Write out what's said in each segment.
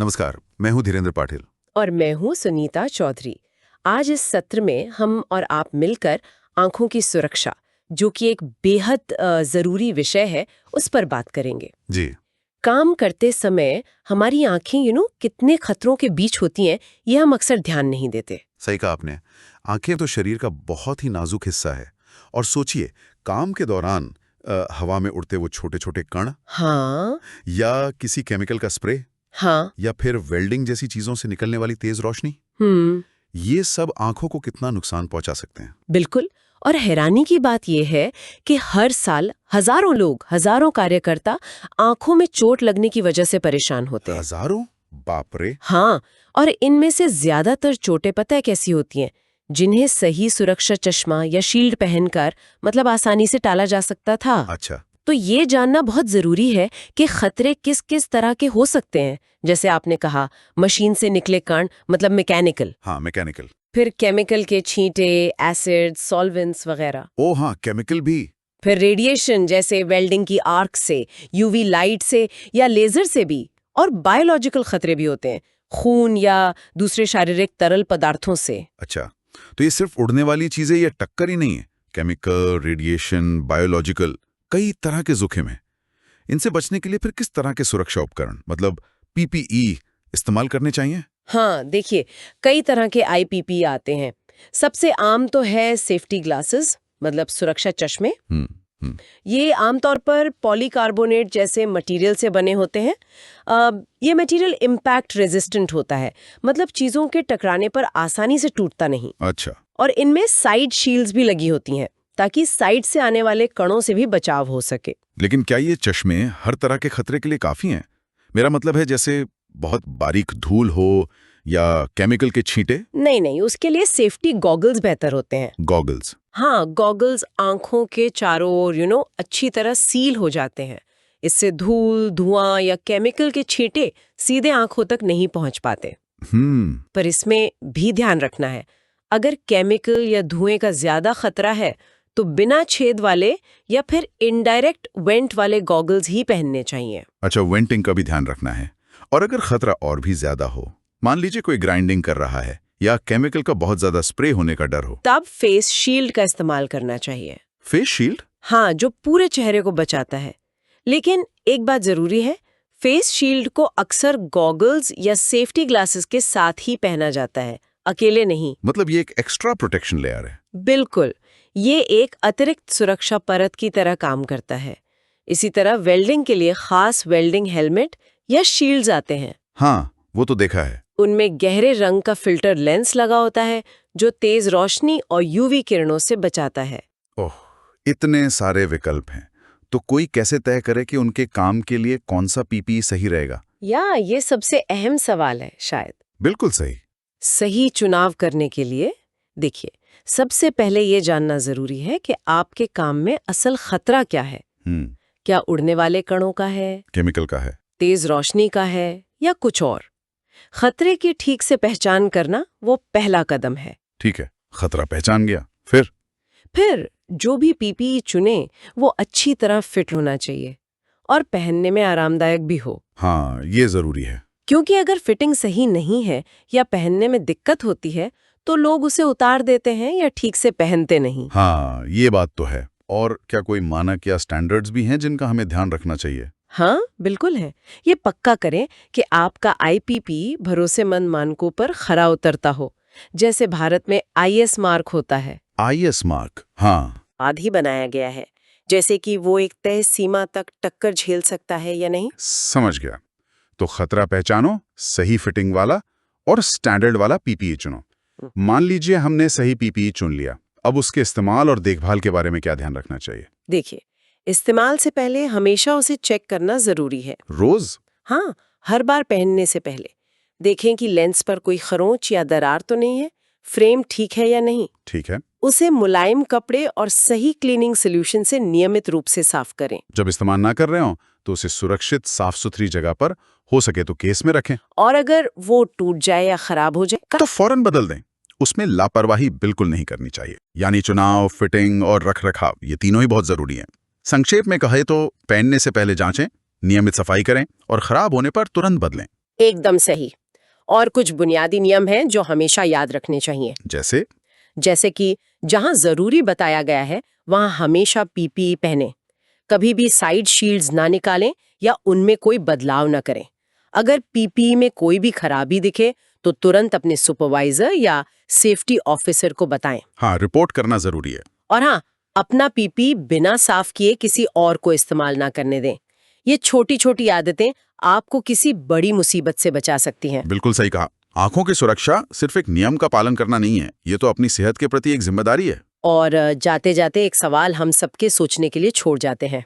नमस्कार, मैं हूं धीरेन्द्र पाटिल। और मैं हूँ सुनीता चौधरी। आज इस सत्र में हम और आप मिलकर आंखों की सुरक्षा, जो कि एक बेहद ज़रूरी विषय है, उस पर बात करेंगे। जी। काम करते समय हमारी आंखें कितने खतरों के बीच होती हैं, ये हम अक्सर ध्यान नहीं देते। सही कहा आपने। आंखें तो शरीर का बहुत ही नाजुक हिस्सा है। और सोचिए, काम के दौरान हवा में उड़ते वो छोटे छोटे कण, हाँ। या किसी केमिकल का स्प्रे, हाँ। या फिर वेल्डिंग जैसी चीजों से निकलने वाली तेज रोशनी, ये सब आंखों को कितना नुकसान पहुंचा सकते हैं। बिल्कुल। और हैरानी की बात यह है कि हर साल हजारों लोग, हजारों कार्यकर्ता आंखों में चोट लगने की वजह से परेशान होते हैं। हजारों? बाप रे। हाँ, और इनमें से ज्यादातर चोटें पता है कैसी होती हैं, जिन्हें सही सुरक्षा चश्मा या शील्ड पहनकर आसानी से टाला जा सकता था। अच्छा। तो ये जानना बहुत जरूरी है कि खतरे किस किस तरह के हो सकते हैं। जैसे आपने कहा, मशीन से निकले कण, मैकेनिकल। हाँ, मैकेनिकल। फिर केमिकल के छींटे, एसिड, सॉल्वेंट्स वगैरह। ओ हाँ, केमिकल भी। फिर रेडिएशन, जैसे वेल्डिंग की आर्क से, यूवी लाइट से या लेजर से भी। और बायोलॉजिकल खतरे भी होते हैं, खून या दूसरे शारीरिक तरल पदार्थों से। अच्छा, तो ये सिर्फ उड़ने वाली चीजें या टक्कर ही नहीं है। केमिकल, रेडिएशन, बायोलॉजिकल, कई तरह के जोखिम हैं। इनसे बचने के लिए फिर किस तरह के सुरक्षा उपकरण, मतलब पीपीई, इस्तेमाल करने चाहिए? हाँ, देखिए, कई तरह के आईपीपी आते हैं। सबसे आम तो है सेफ्टी ग्लासेस, सुरक्षा चश्मे। हम्म। ये आमतौर पर पॉलीकार्बोनेट जैसे मटेरियल से बने होते हैं। ये मटेरियल इम्पैक्ट रेजिस्टेंट होता है, चीजों के टकराने पर आसानी से टूटता नहीं। अच्छा। और इनमें साइड शील्ड्स भी लगी होती हैं, ताकि साइड से आने वाले कणों से भी बचाव हो सके। लेकिन क्या ये चश्मे हर तरह के खतरे के लिए काफी हैं? मेरा मतलब है, जैसे बहुत बारीक धूल हो या केमिकल के छींटे? नहीं नहीं, उसके लिए सेफ्टी गॉगल्स बेहतर होते हैं। गॉगल्स? हाँ, गॉगल्स आंखों के चारों ओर अच्छी तरह सील हो जाते हैं। इससे धूल, धुआं या केमिकल के छींटे सीधे आंखों तक नहीं पहुंच पाते। पर इसमें भी ध्यान रखना है, अगर केमिकल या धुएं का ज्यादा खतरा है तो बिना छेद वाले या फिर इनडायरेक्ट वेंट वाले गॉगल्स ही पहनने चाहिए। अच्छा, वेंटिंग का भी ध्यान रखना है। और अगर खतरा और भी ज्यादा हो, मान लीजिए कोई ग्राइंडिंग कर रहा है या केमिकल का बहुत ज्यादा स्प्रे होने का डर हो, तब फेस शील्ड का इस्तेमाल करना चाहिए। Face shield? हाँ, जो पूरे चेहरे को बचाता है। लेकिन एक बात जरूरी है, फेस शील्ड को अक्सर गॉगल्स या सेफ्टी ग्लासेस के साथ ही पहना जाता है, अकेले नहीं। मतलब ये एक एक्स्ट्रा प्रोटेक्शन लेयर है। बिल्कुल, ये एक अतिरिक्त सुरक्षा परत की तरह काम करता है। इसी तरह वेल्डिंग के लिए खास वेल्डिंग हेलमेट या शील्ड्स आते हैं। हाँ, वो तो देखा है। उनमें गहरे रंग का फिल्टर लेंस लगा होता है, जो तेज रोशनी और यूवी किरणों से बचाता है। ओह, इतने सारे विकल्प हैं। तो कोई कैसे तय करे कि उनके काम के लिए कौन सा पीपीई सही रहेगा? ये सबसे अहम सवाल है शायद। बिल्कुल सही। सही चुनाव करने के लिए देखिए, सबसे पहले ये जानना जरूरी है कि आपके काम में असल खतरा क्या है। क्या उड़ने वाले कणों का है, केमिकल का है, तेज रोशनी का है, या कुछ और? खतरे की ठीक से पहचान करना वो पहला कदम है। ठीक है, खतरा पहचान गया, फिर जो भी पीपीई चुने वो अच्छी तरह फिट होना चाहिए और पहनने में आरामदायक भी हो। हाँ, ये जरूरी है। क्योंकि अगर फिटिंग सही नहीं है या पहनने में दिक्कत होती है तो लोग उसे उतार देते हैं या ठीक से पहनते नहीं। हाँ, ये बात तो है। और क्या कोई मानक या स्टैंडर्ड्स भी हैं जिनका हमें ध्यान रखना चाहिए? हाँ, बिल्कुल है। ये पक्का करें कि आपका आईपीपी भरोसेमंद मानकों पर खरा उतरता हो। जैसे भारत में आईएस मार्क होता है। IS mark? हाँ। आदि बनाया गया है, जैसे कि वो एक तय सीमा तक टक्कर झेल सकता है या नहीं। समझ गया। तो खतरा पहचानो, सही फिटिंग वाला और स्टैंडर्ड वाला पीपीई चुनो। मान लीजिए हमने सही पीपीई चुन लिया, अब उसके इस्तेमाल और देखभाल के बारे में क्या ध्यान रखना चाहिए? देखिए, इस्तेमाल से पहले हमेशा उसे चेक करना जरूरी है। रोज? हाँ, हर बार पहनने से पहले देखें कि लेंस पर कोई खरोंच या दरार तो नहीं है, फ्रेम ठीक है या नहीं। ठीक है। उसे मुलायम कपड़े और सही क्लीनिंग सोल्यूशन से नियमित रूप से साफ करें। जब इस्तेमाल ना कर रहे हो तो उसे सुरक्षित, साफ सुथरी जगह पर, हो सके तो केस में रखें। और अगर वो टूट जाए या खराब हो जाए तो फौरन बदल दें। उसमें लापरवाही बिल्कुल नहीं करनी चाहिए। यानी चुनाव, फिटिंग और रखरखाव, ये तीनों ही बहुत जरूरी हैं। संक्षेप में कहे तो पहनने से पहले जांचें, नियमित सफाई करें और खराब होने पर तुरंत बदलें। एकदम सही। और कुछ बुनियादी नियम हैं जो हमेशा याद रखने चाहिए। जैसे कि जहां जरूरी बताया गया है वहां हमेशा पीपीई पहने, कभी भी साइड शील्ड्स ना निकालें या उनमें कोई बदलाव ना करें। अगर पीपीई में कोई भी खराबी दिखे तो तुरंत अपने सुपरवाइजर या सेफ्टी ऑफिसर को बताएं। हाँ, रिपोर्ट करना जरूरी है। और हाँ, अपना पीपी बिना साफ किए किसी और को इस्तेमाल ना करने दें। ये छोटी छोटी आदतें आपको किसी बड़ी मुसीबत से बचा सकती हैं। बिल्कुल सही कहा। आंखों की सुरक्षा सिर्फ एक नियम का पालन करना नहीं है, ये तो अपनी सेहत के प्रति एक जिम्मेदारी है। और जाते जाते एक सवाल हम सबके सोचने के लिए छोड़ जाते हैं।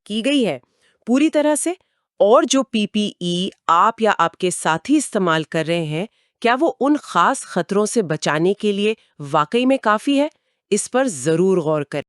की गई है पूरी तरह से, और जो पीपीई आप या आपके साथी इस्तेमाल कर रहे हैं, क्या वो उन खास खतरों से बचाने के लिए वाकई में काफी है? इस पर जरूर गौर करें।